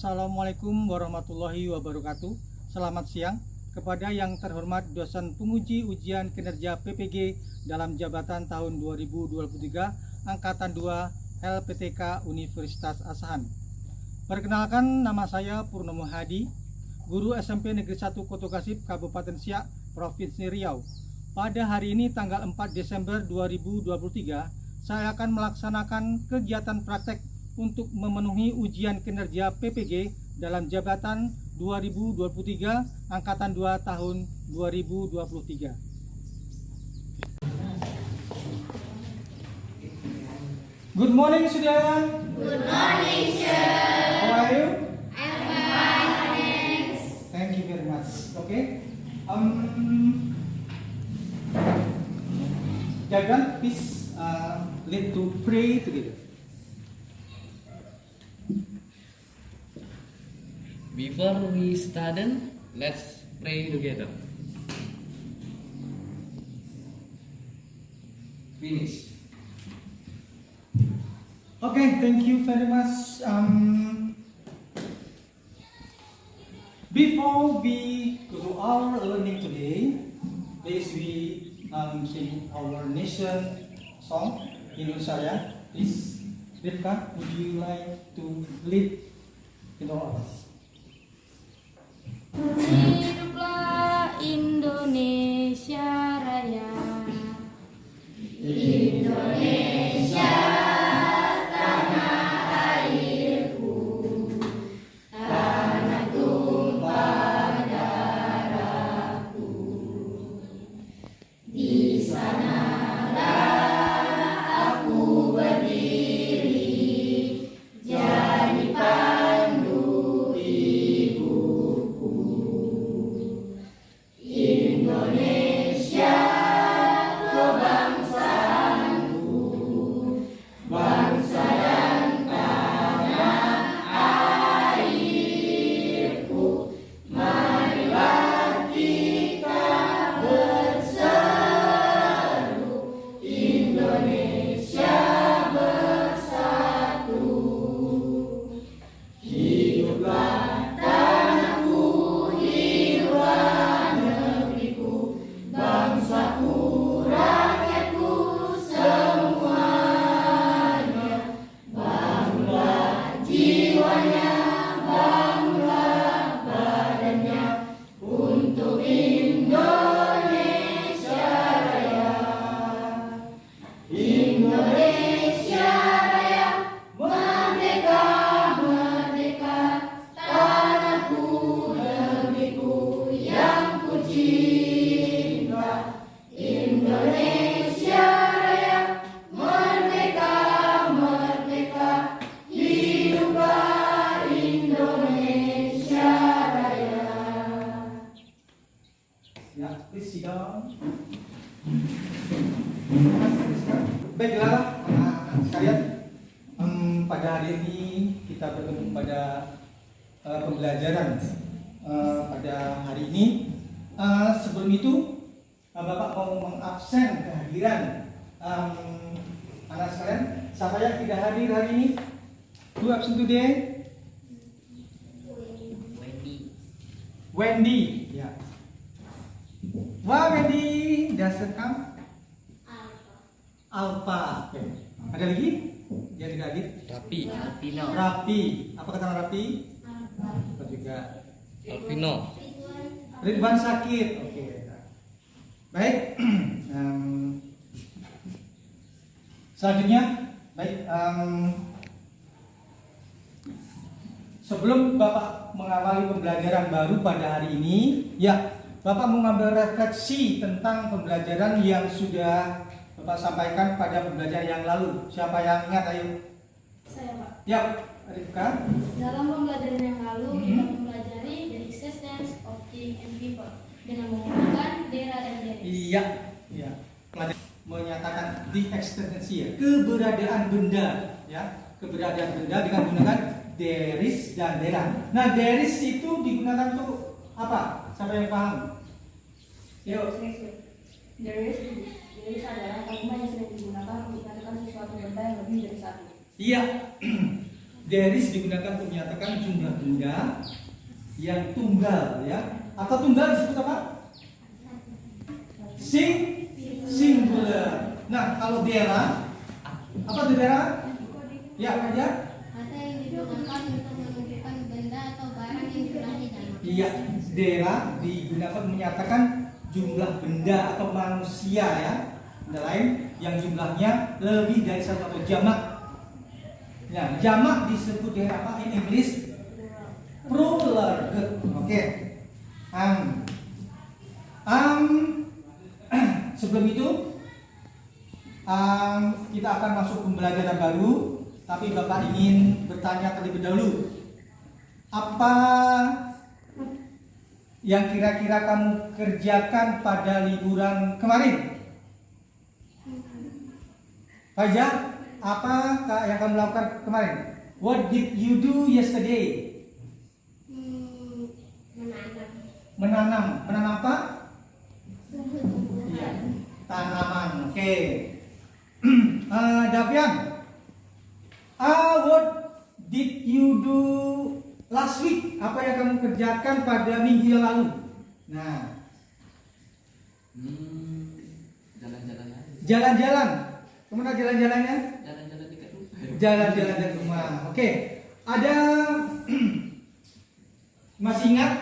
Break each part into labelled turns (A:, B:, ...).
A: Assalamualaikum warahmatullahi wabarakatuh. Selamat siang kepada yang terhormat dosen penguji ujian kinerja PPG dalam jabatan tahun 2023 Angkatan 2 LPTK Universitas Asahan. Perkenalkan, nama saya Purnomo Hadi, guru SMP Negeri 1 Kotokasib, Kabupaten Siak, Provinsi Riau. Pada hari ini tanggal 4 Desember 2023, saya akan melaksanakan kegiatan praktek untuk memenuhi ujian kinerja PPG dalam jabatan 2023 Angkatan 2 tahun 2023. Good morning, student.
B: Good morning, sir.
A: How are you?
B: I'm fine, thanks.
A: Thank you very much. Okay. Children, please lead to pray together.
C: Before we start, let's pray together. Finish.
A: Okay, thank you very much. Before we go to our learning today, please we sing our nation song Indonesia. Please, Rifka, would you like to lead in all of us?
B: Hiduplah Indonesia Raya. Indonesia tanah airku, tanah tumpah darahku. Di sanalah aku berdiri, jadi pandu ibuku. Indonesia kebangsaanku, bangsa dan tanah airku. Marilah kita berseru, Indonesia bersatu. Hiduplah tanahku, hiduplah negeriku, bangsaku, rakyatku semuanya. Bangunlah jiwanya, bangunlah badannya untuk Indonesia Raya. Indonesia Raya, merdeka, merdeka, tanahku, negeriku yang ku cinta. Indonesia Raya, merdeka, merdeka, hiduplah Indonesia Raya.
A: Ya, please sit down. Baiklah, anak-anak sekalian, pada hari ini kita bertemu pada pembelajaran pada hari ini. Sebelum itu, Bapak mau mengabsen kehadiran anak sekalian. Siapa yang tidak hadir hari ini? Who absent today? Wendy. Ya. Why Wendy doesn't come? Alpha. Oke. Ada lagi? Yang tidak hadir? Rapi. Apa kata Rapi? Apa juga?
C: Alvino.
A: Ridwan sakit. Oke. Baik. Selanjutnya, baik. Sebelum Bapak mengawali pembelajaran baru pada hari ini, ya, Bapak mau ngambil refleksi tentang pembelajaran yang sudah Bapak sampaikan pada pembelajaran yang lalu. Siapa yang ingat? Ayo.
B: Saya, Pak.
A: Ya, Rifka.
B: Dalam pembelajaran yang lalu, kita mempelajari the existence of king and people dengan menggunakan dera dan deris.
A: Iya, iya. Pelajaran menyatakan the eksistensi, ya, keberadaan benda, ya, keberadaan benda dengan menggunakan deris dan dera. Nah, deris itu digunakan untuk apa? Siapa yang paham? Yuk.
B: Deris adalah kalimat yang sering digunakan untuk menyatakan sesuatu benda yang lebih dari satu.
A: Iya. There is digunakan untuk menyatakan jumlah benda yang tunggal, ya. Atau tunggal disebut apa? Singular. Nah, kalau dera, apa itu dera? Ya, apa aja?
B: Kata yang digunakan untuk menunjukkan benda atau barang yang jumlahnya jamak.
A: Iya, dera digunakan menyatakan jumlah benda atau manusia, ya. Benda lain yang jumlahnya lebih dari satu atau jamak. Nah, jamak disebut dengan apa in English? Plural. Good. Oke. Sebelum itu kita akan masuk pembelajaran baru, tapi Bapak ingin bertanya terlebih dahulu. Apa yang kira-kira kamu kerjakan pada liburan kemarin? Fajar, apa yang kamu lakukan kemarin? What did you do yesterday?
B: Menanam.
A: Menanam apa?
B: Tumbuh-tumbuhan.
A: Iya, tanaman. Oke. Davian, what did you do last week? Apa yang kamu kerjakan pada minggu yang lalu? Nah,
C: Jalan-jalan aja.
A: jalan-jalan. Kemana jalan-jalannya?
C: Jalan-jalan dekat rumah.
A: Jalan-jalan dari rumah. Oke. Ada masih ingat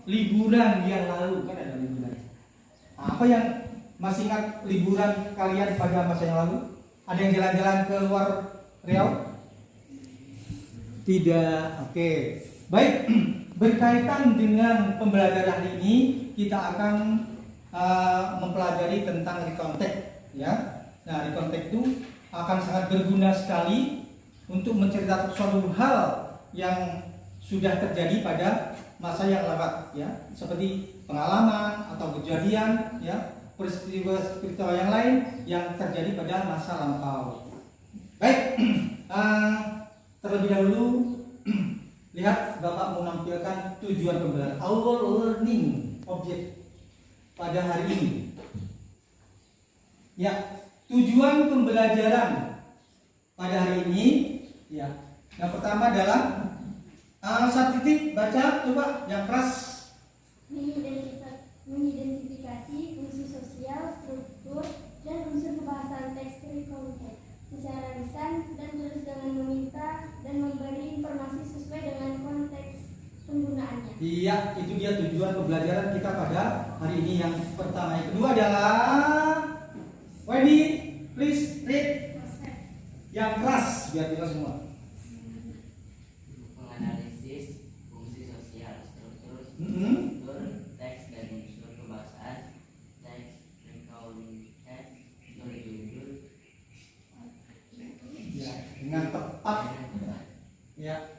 A: liburan yang lalu, kan ada liburan. Apa yang masih ingat liburan kalian pada masa yang lalu? Ada yang jalan-jalan ke luar Riau? Tidak. Oke. Baik. Berkaitan dengan pembelajaran hari ini, kita akan mempelajari tentang recontact, ya. Nah, recontact itu akan sangat berguna sekali untuk menceritakan suatu hal yang sudah terjadi pada masa yang lewat, ya, seperti pengalaman atau kejadian, ya, peristiwa yang lain yang terjadi pada masa lampau. Baik, terlebih dahulu lihat Bapak menampilkan tujuan pembelajaran, our learning object pada hari ini. Ya, tujuan pembelajaran pada hari ini, ya, yang pertama adalah satu titik, baca coba yang keras.
B: Mengidentifikasi fungsi sosial, struktur, dan unsur kebahasan teks recontact secara lisan dan tulis dengan meminta dan memberi informasi sesuai dengan konteks penggunaannya. Iya,
A: itu dia tujuan pembelajaran kita pada hari ini yang pertama. Yang kedua adalah Wendy, please read yang keras biar kita semua.
C: Menganalisis fungsi sosial, struktur, teks dan unsur kebahasaan, teks recontact berjudul
A: Ya, dengan tepat. Ya.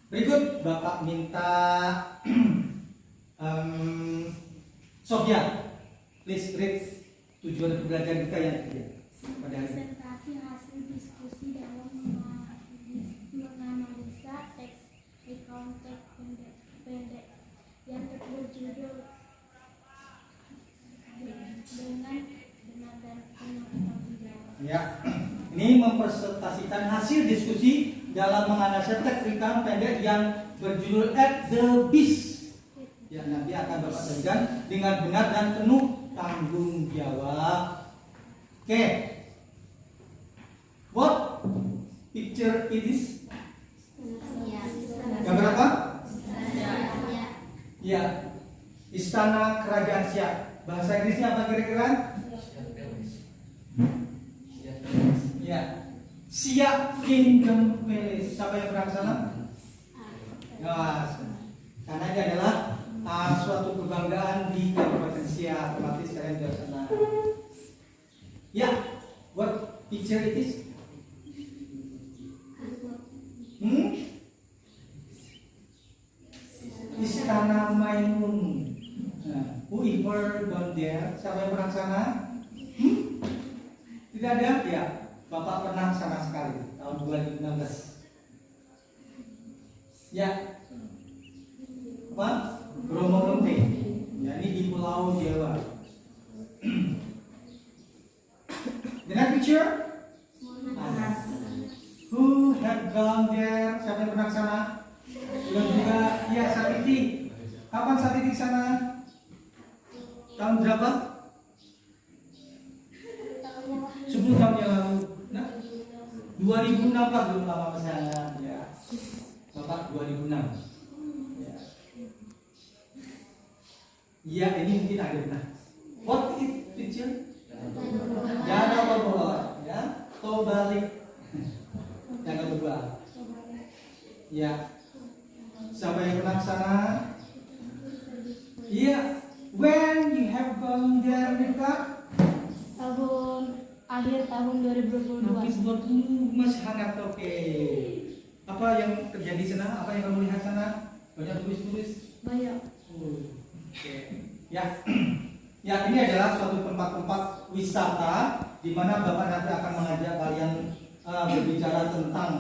A: Berikut Bapak minta Sofia, please read tujuan pembelajaran kita yang ketiga pada hari ini.
B: Presentasi hasil diskusi dalam menganalisa teks recontact pendek yang berjudul dengan benar dan penuh tanggung jawab.
A: Ya, ini mempresentasikan hasil diskusi dalam menganalisa teks recontact pendek yang berjudul At the Beast. Ya, nanti akan Bapak sajikan dengan benar dan penuh tanggung jawab. Oke. What picture it is? Gambar apa? Ya, Istana Kerajaan Siak. Bahasa Inggrisnya apa kira-kira? Ya, Siak Kingdom Palace. Siapa yang pernah ke sana? Nah, karena ini adalah suatu kebanggaan di Kabupaten Siak. Otomatis kalian dari sana. Ya, what picture it is? Istana Maimun. Nah, who ever gone there? Siapa yang pernah ke sana? Tidak ada? Ya, Bapak pernah sama sekali tahun 2016. Ya, apa? Bromo Lonte. Ya, ini di Pulau Jawa. The next picture. Who Belum juga. Iya, Satiti. Kapan Satiti ke sana? Tahun berapa? 10 tahun yang lalu. Nah, 2006 lah, belum lama ke sana. Ya. Bapak 2006. Ya. Iya, ini mungkin ada. Nah, what is picture? Jangan bawa, ya. Tol balik. Jangan berdoa. Ya. Siapa yang pernah ke sana? Iya. When you have gone there, Rika?
B: Akhir tahun 2022.
A: Mungkin waktu masih hangat, oke. Apa yang terjadi di sana? Apa yang kamu lihat sana? Banyak tulis-tulis.
B: Banyak.
A: Oke. Ya. Ya, ini adalah suatu tempat-tempat wisata di mana Bapak nanti akan mengajak kalian berbicara tentang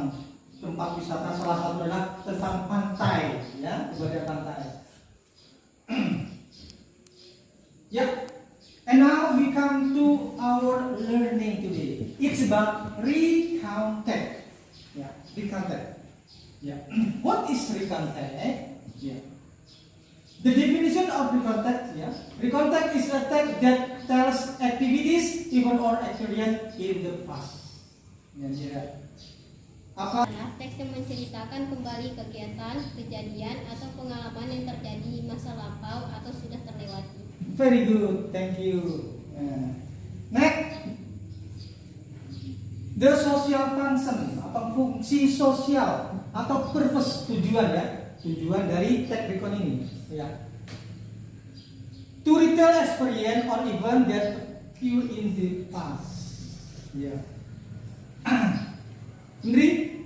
A: tempat wisata. Salah satu adalah tentang pantai, ya, ibadah pantai. Ya. And now we come to our learning today. It's about recounted. Yeah, recounted. Yeah. What is recounted? Yeah. The definition of recounted, yeah. Recounted is a text that tells activities, even or experience in the past. Yeah. Apa?
D: Teks yang menceritakan kembali kegiatan, kejadian, atau pengalaman yang terjadi di masa lampau atau sudah terlewati.
A: Very good, thank you. Next, the social function atau fungsi sosial atau purpose, tujuan, ya, tujuan dari teks recon ini, ya. To retell experience or event that occurred in the past. Ya. Indri,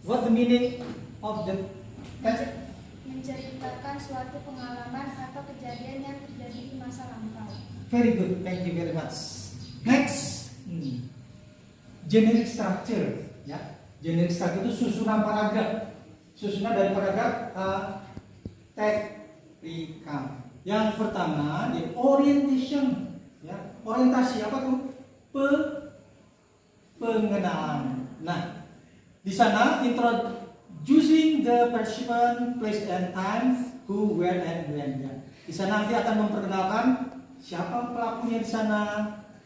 A: what the meaning of the text?
B: Menceritakan suatu pengalaman atau kejadian yang terjadi di masa lampau.
A: Very good, thank you very much. Next, generic structure, ya. Generic structure itu susunan paragraf. Susunan dari paragraf teks recount. Yang pertama, di orientation, ya. Orientasi apa tuh? Pengenalan. Nah, di sana introducing the participant, place and time, who, where, and when. Ya. Di sana nanti akan memperkenalkan siapa pelakunya di sana,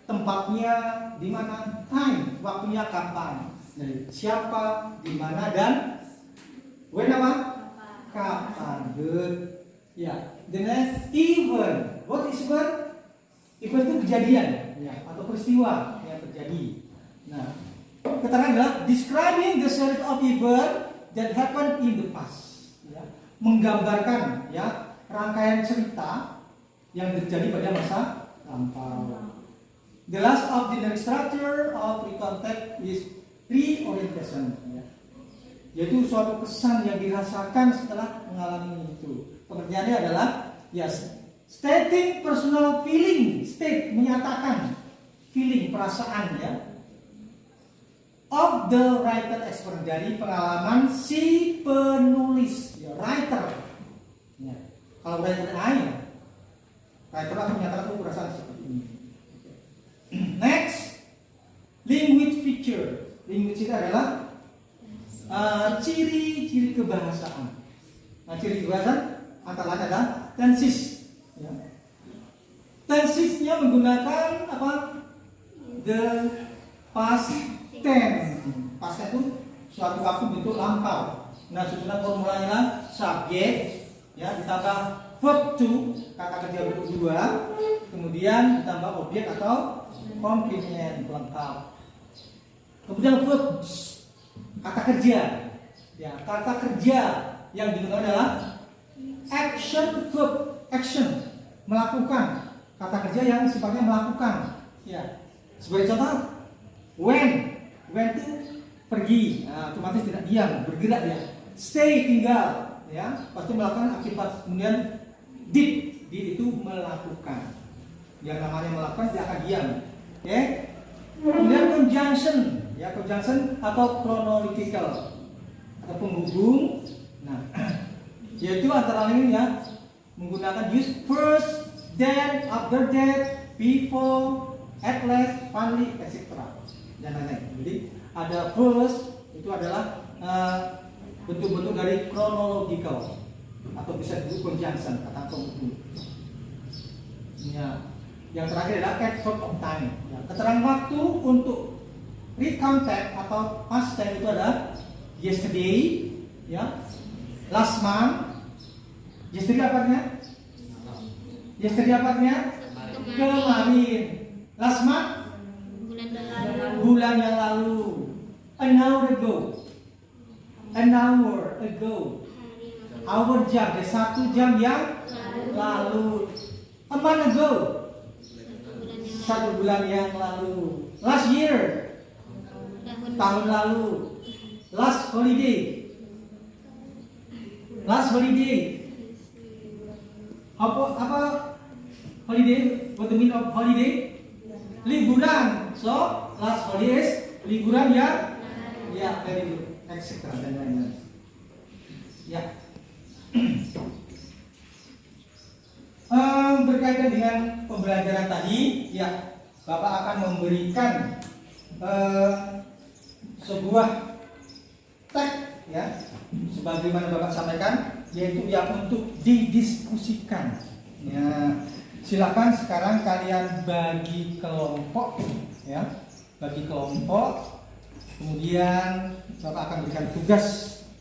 A: tempatnya di mana, time, waktunya kapan. Jadi, siapa, di mana, dan when apa? Kapan. Good. Ya. The next, event. What is event? Event itu kejadian, ya, atau peristiwa yang terjadi. Nah, keterangan adalah describing the series of event that happened in the past, ya. Menggambarkan, ya, rangkaian cerita yang terjadi pada masa lampau. The last of the structure of recontact is reorientation, ya. Yaitu suatu kesan yang dirasakan setelah mengalami itu. Pengertiannya adalah, yes, stating personal feeling, state menyatakan feeling, perasaan, ya, of the writer experience, dari pengalaman si penulis, ya, writer. Ya. Kalau writer ya, writer akan menyatakan perasaan seperti ini. Next, language feature. Language itu adalah ciri-ciri kebahasaan. Nah, ciri kebahasaan antara lain adalah tenses. Ya. Tensesnya menggunakan apa? The past tense. Past itu suatu waktu bentuk lampau. Nah, susunan formulanya adalah subjek, ya, ditambah verb to, kata kerja bentuk dua, kemudian ditambah objek atau complement, pelengkap. Kemudian verbs, kata kerja. Ya, kata kerja yang digunakan adalah action verb, action, melakukan. Kata kerja yang sifatnya melakukan. Ya. Sebagai contoh, when itu pergi, nah, otomatis tidak diam, bergerak dia. Stay, tinggal, ya, pasti melakukan aktivitas. Kemudian did itu melakukan. Yang namanya melakukan tidak akan diam. Oke. Okay? Kemudian conjunction, ya, conjunction atau chronological atau penghubung. Nah, yaitu antara lain, ya, menggunakan use first, then, after that, before, at last, finally, etc. Dan lain-lain. Jadi ada first itu adalah Bentuk-bentuk dari chronological atau bisa disebut conjunction kata dulu. Ya. Yang terakhir adalah factor of time. Ya. Keterangan waktu untuk recounted atau past time itu adalah yesterday, ya, last month. Yesterday apa artinya? Yesterday apa artinya? Kemarin. Last month? Bulan yang lalu. An hour ago. An hour ago. Hour jam, ya, 1 jam yang lalu. A month ago. 1 bulan yang lalu. Last year. Tahun lalu. Last holiday. Last holiday. Apa holiday? What the meaning of holiday? Liburan. So last holiday is liburan ya. Ya, very good. Etc. dan lain-lain. Ya. Berkaitan dengan pembelajaran tadi, ya, Bapak akan memberikan sebuah teks, ya, sebagaimana Bapak sampaikan, yaitu yang untuk didiskusikan. Ya, silakan sekarang kalian bagi kelompok, ya, bagi kelompok. Kemudian Bapak akan berikan tugas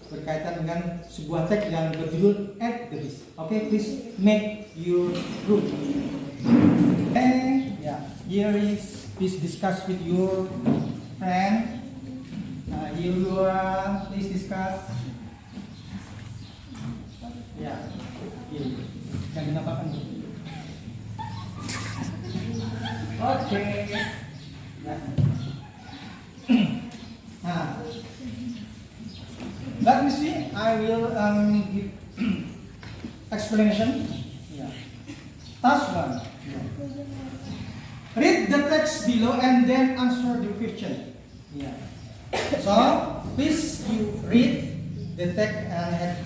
A: berkaitan dengan sebuah teks yang berjudul At the Beach. Okay, please make your group. And yeah, here is please discuss with your friend. Here you are. Please discuss. Ya, yeah. Yang dinampakkan. Oke. Ya. Nah. Let me see. I will give explanation. Yeah. Task 1. Yeah. Read the text below and then answer the question. Yeah. So please you read the text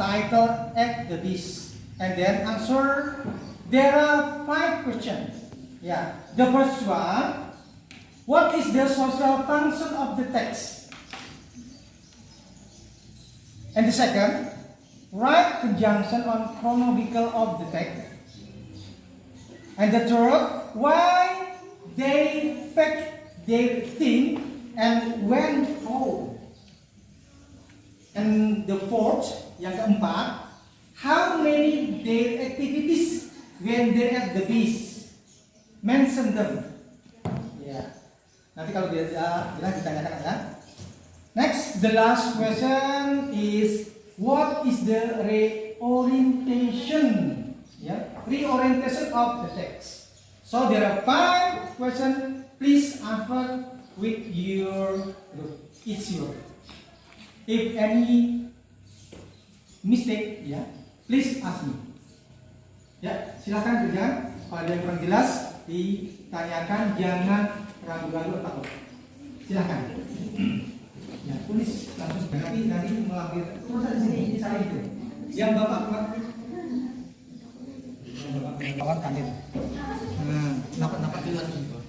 A: title At the Beach and then answer. There are 5 questions. Yeah. The first one. What is the social function of the text? And the second, write conjunction on chronological of the text. And the third, why they pack their thing and went home. And the fourth, yang keempat, how many their activities when they're at the beach? Mention them. Ya. Nanti kalau dia jelas ditanyakan ya. Next, the last question is what is the reorientation? Yeah, reorientation of the text. So there are 5 questions. Please answer with your group. It's your. If any mistake, yeah, please ask me. Ya, silakan kerja. Kalau ada yang kurang jelas, ditanyakan, jangan ragu-ragu atau takut. Silakan. Ya, tulis langsung nanti mengambil tulisan di sini saya itu. Yang Bapak buat. Yang Bapak kawan kandidat. Napak duluan gitu.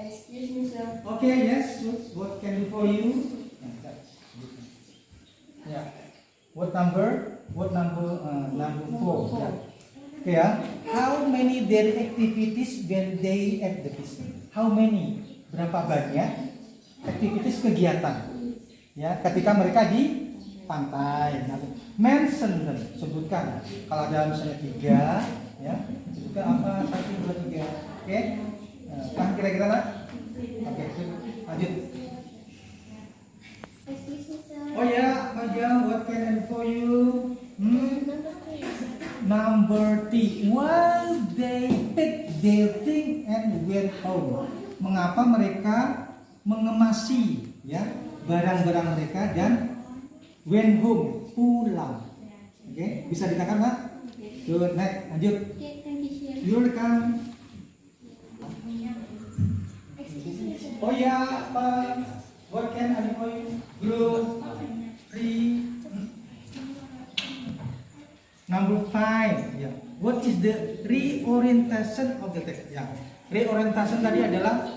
B: Excuse me, sir.
A: Okay, yes. What can do for you? Yeah. What number? Number 4. Yeah. Okay, how many their activities when they at the beach? How many? Berapa banyak aktivitas kegiatan? Ya, ketika mereka di pantai. Mention them, sebutkan. Kalau ada misalnya 3, ya, sebutkan apa 1, 2, 3. Oke? Kan kira-kira lah? Oke, lanjut. Oh ya, Maja, what can I do for you? Number 3. Why they pick their thing and went home? Mengapa mereka mengemasi, ya, barang-barang mereka dan went home, pulang. Oke, bisa dikatakan, Pak? Good, next, lanjut. You're welcome. Oh ya, what can I do for you? Group 3. Number 5. Yeah. What what is the reorientation of the text? Ya, reorientation tadi adalah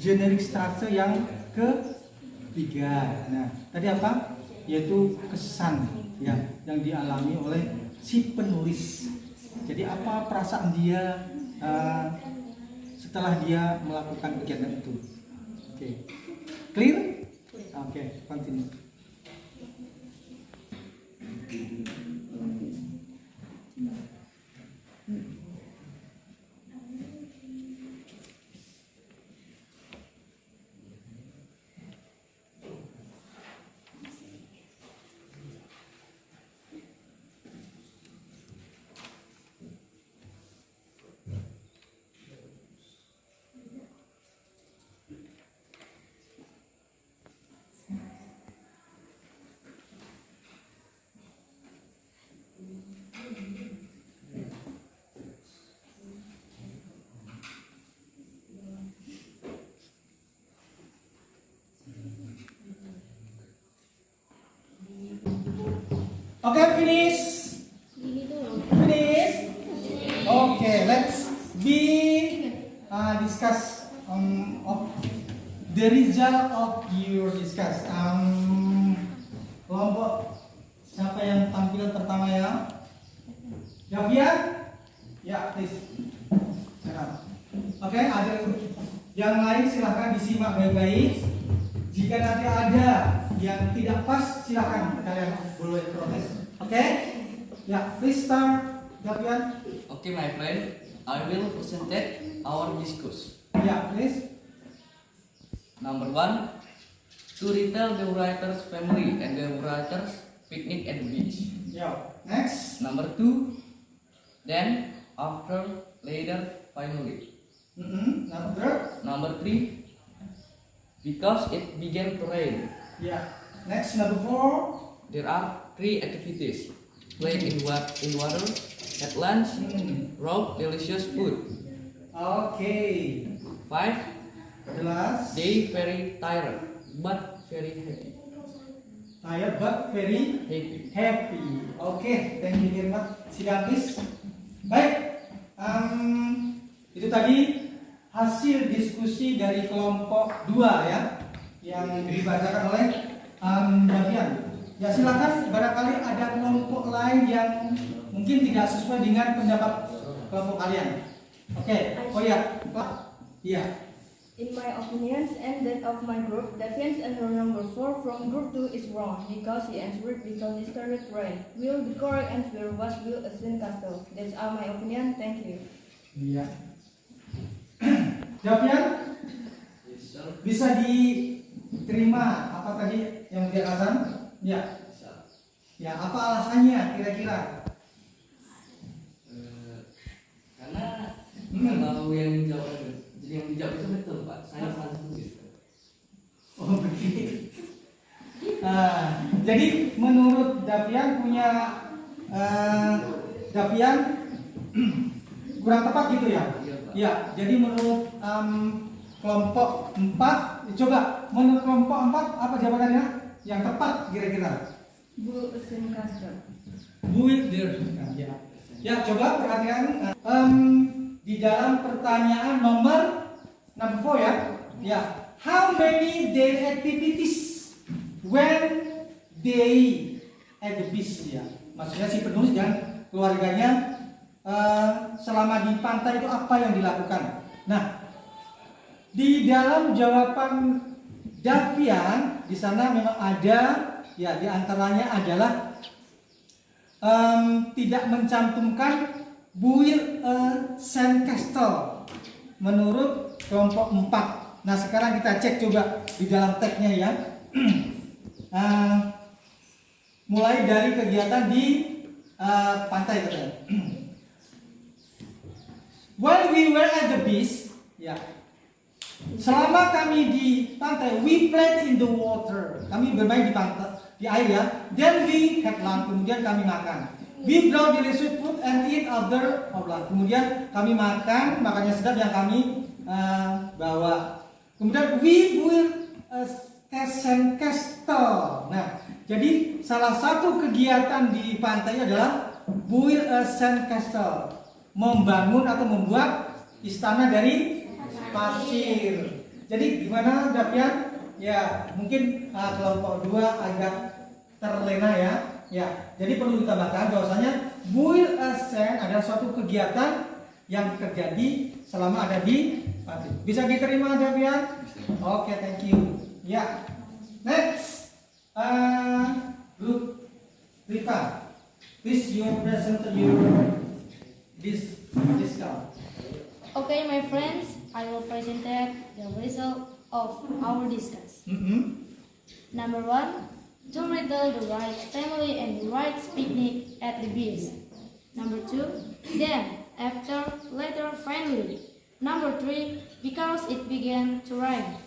A: generic structure yang ketiga. Nah, tadi apa? Yaitu kesan ya yang dialami oleh si penulis. Jadi apa perasaan dia setelah dia melakukan kegiatan itu? Oke, clear? Oke, continue. Oke, finish. Finish. Oke, let's be discuss of the result of your discuss. Kelompok siapa yang tampil pertama ya? Javian? Ya, please. Oke, ada yang lain silahkan disimak baik-baik. Jika nanti ada yang tidak pas, silakan kalian boleh protes. Oke? Ya, please start, Javian.
C: Okay, my friend, I will present our discourse.
A: Ya, please.
C: Number 1, to retell the writer's family and the writer's picnic at the beach.
A: Ya, next.
C: Number 2, then, after, later, finally.
A: Number
C: 3, because it began to rain.
A: ya, next. Number 4.
C: There are 3 activities: play in water, at lunch, raw delicious food.
A: Oke.
C: 5,
A: Jelas.
C: they very tired but very happy.
A: Tired but very
C: Happy.
A: happy. Oke, thank you very much. Sidang, please. Baik. Itu tadi hasil diskusi dari kelompok 2 ya, yang dibacakan oleh Javian. Ya, silakan, barangkali ada kelompok lain yang mungkin tidak sesuai dengan pendapat kelompok kalian. Oke. Oh ya, Pak. Iya.
E: In my opinions and that of my group, Davian's answer number 4 from group 2 is wrong because he answered because it started rain. Will the correct answer was will a sandcastle. That's all my opinion. Thank you.
A: Iya. Jawabannya bisa diterima apa tadi yang dia alasan? Ya. Ya, apa alasannya kira-kira?
C: Karena kalau yang dijawab, jadi yang dijawab itu betul Pak, saya salah tulis.
A: Oh begitu. Jadi menurut Davian punya Davian kurang tepat gitu ya?
C: Iya Pak.
A: Ya, jadi menurut kelompok 4, coba menurut kelompok 4 apa jawabannya yang tepat kira-kira?
E: Will a sandcastle.
A: Builder. Ya, coba perhatikan di dalam pertanyaan nomor 4 ya. Ya, how many daily activities when they at the beach ya. Maksudnya si penulis dan keluarganya selama di pantai itu apa yang dilakukan. Nah, di dalam jawaban Davian di sana memang ada ya, di antaranya adalah tidak mencantumkan build a sandcastle menurut kelompok 4. Nah, sekarang kita cek coba di dalam tagnya ya. Mulai dari kegiatan di pantai katanya. While we were at the beach, ya. Selama kami di pantai, we played in the water. Kami bermain di pantai, di air ya. Then we had lunch, kemudian kami makan. We brought delicious food and eat other oblah. Kemudian kami makan, makannya sedap yang kami bawa. Kemudian we built a sandcastle. Nah, jadi salah satu kegiatan di pantai adalah build a sandcastle, membangun atau membuat istana dari pasir. Jadi gimana Davian? Ya, mungkin kelompok 2 agak terlena ya. Ya, jadi perlu ditambahkan bahwasanya build a sand adalah suatu kegiatan yang terjadi selama ada di pasir. Bisa diterima Davian? Oke, thank you. Ya. Next. Group Rita. Please you present your this count.
B: Okay, my friends, I will present the result of our discuss. Number 1, to riddle the Wright family and the Wright's picnic at the beach. Number 2, then, after, later, finally. Number 3, because it began to rain.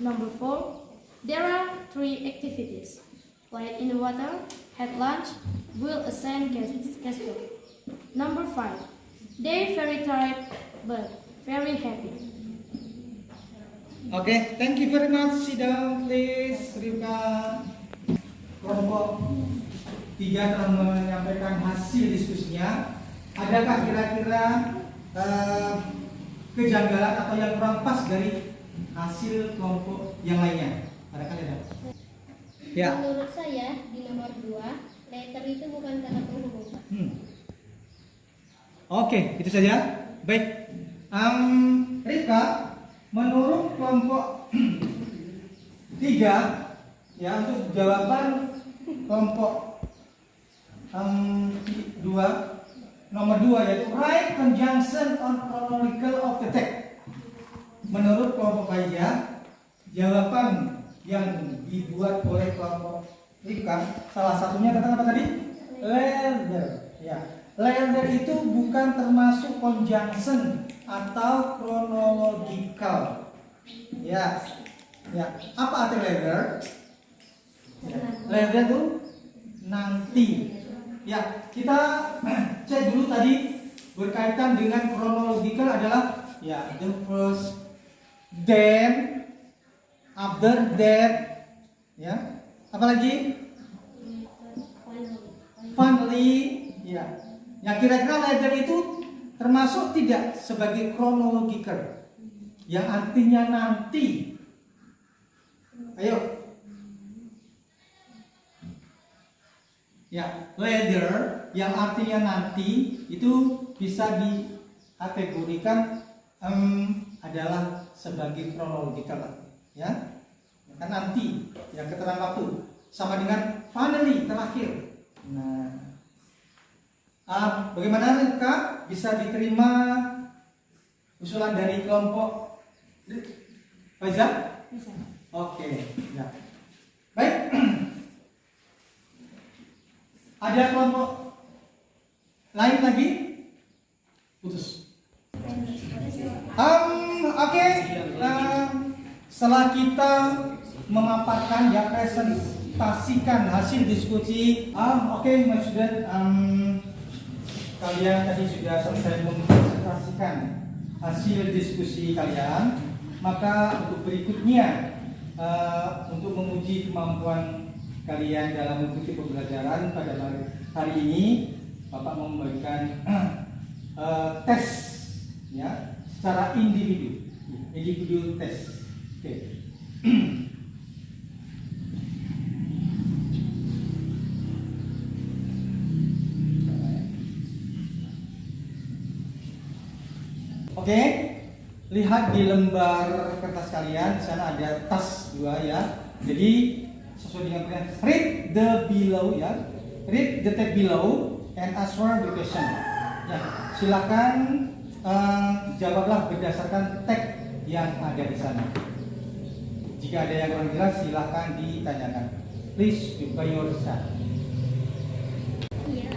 B: Number 4, there are 3 activities: play in the water, had lunch, build a sand castle. Number 5, they very tired but very happy.
A: Oke, thank you very much. Sit down, please. Rifka. Kelompok 3 telah menyampaikan hasil diskusinya. Adakah kira-kira kejanggalan atau yang kurang pas dari hasil kelompok yang lainnya? Adakah ada? Ya.
D: Menurut saya di nomor 2, letter itu bukan kata penghubung, Pak.
A: Oke, itu saja. Baik. Rifka, menurut kelompok 3 ya, untuk jawaban kelompok 2 nomor 2 yaitu right conjunction on chronological of the text. Menurut kelompok Faizah, jawaban yang dibuat oleh kelompok Rifka salah satunya tentang apa tadi? Leather. Ya, leather itu bukan termasuk conjunction atau chronological. Ya, ya. Apa arti leather? Ya. Leather itu nanti. Ya, kita cek dulu tadi berkaitan dengan chronological adalah ya the first, then, after that, ya. Apalagi? Finally, ya. Yang kira-kira leather itu termasuk tidak sebagai chronological yang artinya nanti? Ayo. Ya, later yang artinya nanti itu bisa dikategorikan adalah sebagai chronological, ya. Kan nanti yang keterangan waktu sama dengan finally terakhir. Nah, bagaimana Kak? Bisa diterima usulan dari kelompok Faizah?
B: Bisa.
A: Oke, ya. Baik. Ada kelompok lain lagi? Putus. Oke. Setelah kita memaparkan ya, presentasikan hasil diskusi. Oke, my student, kalian tadi sudah selesai mempresentasikan hasil diskusi kalian. Maka untuk berikutnya, untuk menguji kemampuan kalian dalam mengikuti pembelajaran pada hari ini, Bapak memberikan tes ya secara individu tes. Oke. Oke, lihat di lembar kertas kalian, di sana ada tas 2 ya. Jadi sesuai dengan pertanyaan, read the below ya, read the text below and answer the question. Ya, silakan jawablah berdasarkan teks yang ada di sana. Jika ada yang kurang jelas, silakan ditanyakan. Please buka your chat.
D: Iya.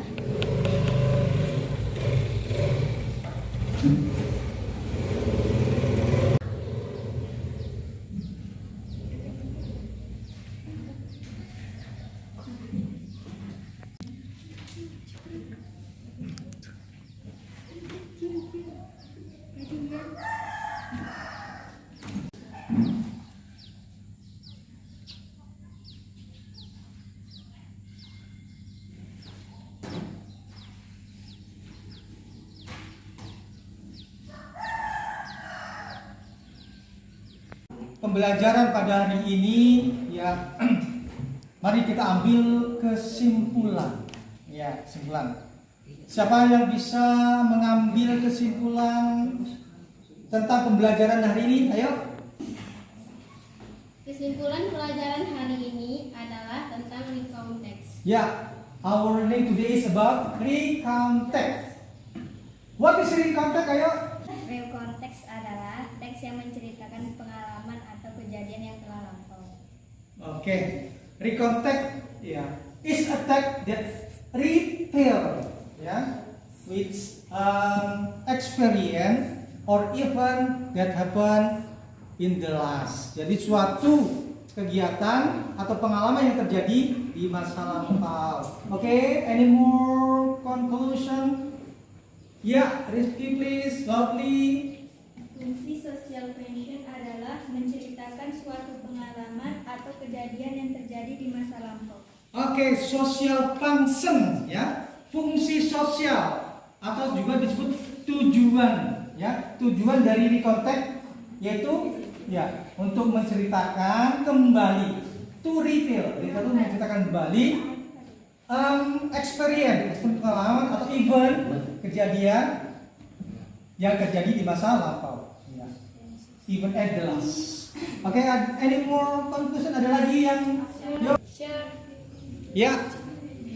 A: pembelajaran pada hari ini ya mari kita ambil kesimpulan. Ya, kesimpulan. Siapa yang bisa mengambil kesimpulan tentang pembelajaran hari ini? Ayo.
D: Kesimpulan pelajaran hari ini adalah tentang recount text.
A: Ya, our learning today is about recount text. What is recount text? Ayo.
B: Recount text adalah teks yang menceritakan pengalaman atau kejadian yang telah lampau.
A: Okay, recount text, yeah, is a text that retell, yeah, which experience or event that happen in the last. Jadi suatu kegiatan atau pengalaman yang terjadi di masa lampau. Okay, any more conclusion? Yeah, Rizky please, loudly.
B: Fungsi social function adalah menceritakan suatu pengalaman atau kejadian yang terjadi di masa lampau.
A: Oke, social function ya, fungsi sosial atau juga disebut tujuan ya. Tujuan dari recount text yaitu ya untuk menceritakan kembali, to retell, itu menceritakan kembali experience, pengalaman atau event, kejadian yang terjadi di masa lampau ya. Even at the last. Oke, any more conclusion? Ada lagi yang ya.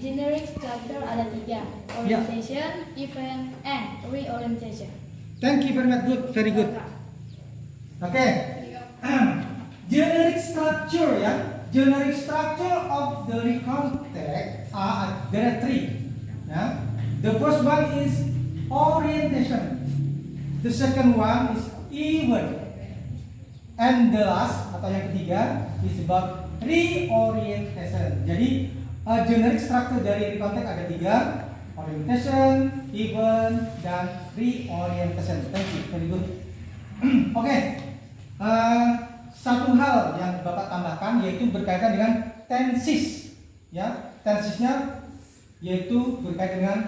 B: Generic structure ada 3, orientation, event, and reorientation.
A: Thank you very much. Good, very good. Oke. Generic structure ya. Generic structure of the recount text there are 3. Ya. The first one is orientation. The second one is event. And the last atau yang ketiga is about reorientation. Jadi generic structure dari recount text ada 3, orientation, event, dan reorientation. Thank you, very good. Oke, satu hal yang Bapak tambahkan yaitu berkaitan dengan tenses. Ya, tensesnya yaitu berkaitan dengan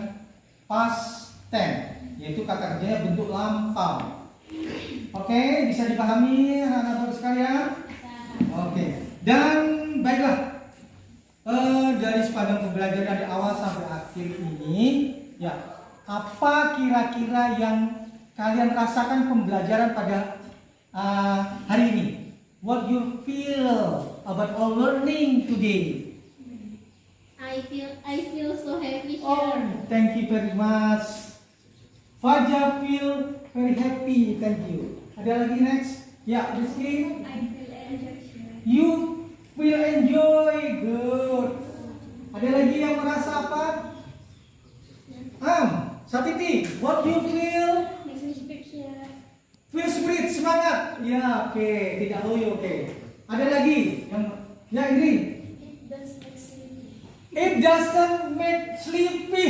A: past tense, yaitu kata kerjanya bentuk lampau. Oke, bisa dipahami anak-anak sekalian? Oke, dan baiklah. Dari sepanjang pembelajaran dari awal sampai akhir ini, ya, apa kira-kira yang kalian rasakan pembelajaran pada hari ini? What you feel about our learning today?
D: I feel so happy
A: Oh,
D: here.
A: thank you very much. Fajar feel very happy, thank you. Ada lagi next? Ya, Rizky.
B: I feel enjoy.
A: You will enjoy, good. Ada lagi yang merasa apa? Satiti, what you feel? Feel spirit, semangat. Ya, oke, tidak loyo, oke. Ada lagi yang ini. It doesn't make sleepy.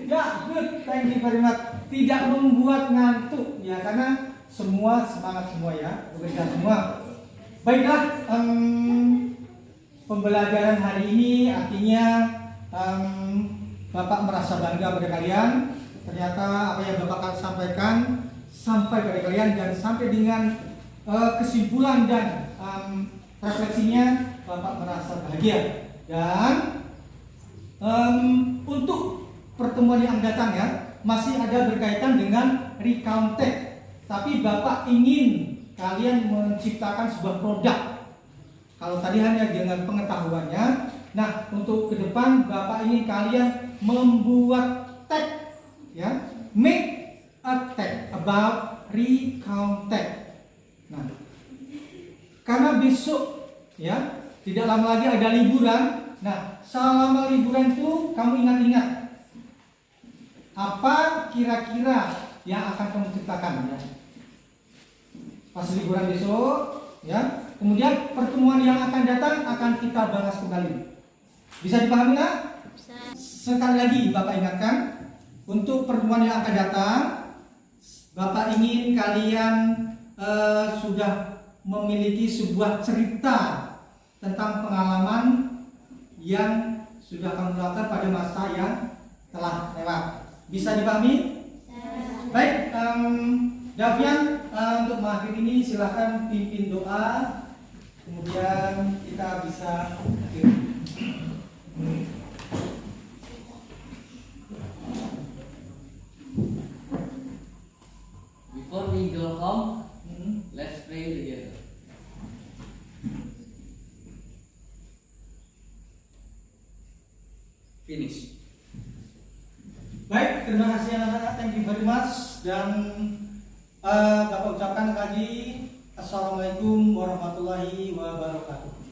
A: Ya, good, thank you very much. Tidak membuat ngantuk, ya, karena semua semangat semua ya, bekerja semua. Baiklah, pembelajaran hari ini artinya Bapak merasa bangga pada kalian. Ternyata apa yang Bapak akan sampaikan sampai pada kalian dan sampai dengan kesimpulan dan refleksinya Bapak merasa bahagia. Dan untuk pertemuan yang datang ya masih ada berkaitan dengan recount text. Tapi Bapak ingin kalian menciptakan sebuah produk. Kalau tadi hanya dengan pengetahuannya, nah untuk ke depan Bapak ingin kalian membuat teks, ya, make a text about recount text. Nah, karena besok, ya, tidak lama lagi ada liburan. Nah, selama liburan itu kamu ingat-ingat apa kira-kira yang akan kamu ciptakan, ya. Pas liburan besok, ya. Kemudian pertemuan yang akan datang akan kita bahas kembali. Bisa dipahami nggak?
D: Bisa.
A: Sekali lagi Bapak ingatkan, untuk pertemuan yang akan datang, Bapak ingin kalian sudah memiliki sebuah cerita tentang pengalaman yang sudah kamu lakukan pada masa yang telah lewat. Bisa dipahami? Baik, Davian, untuk mengakhiri ini silahkan pimpin doa Kemudian kita bisa
C: Before we go home, let's pray together. Finish.
A: Baik, terima kasih anak-anak, thank you very much. Dan Bapak ucapkan lagi Assalamualaikum warahmatullahi wabarakatuh.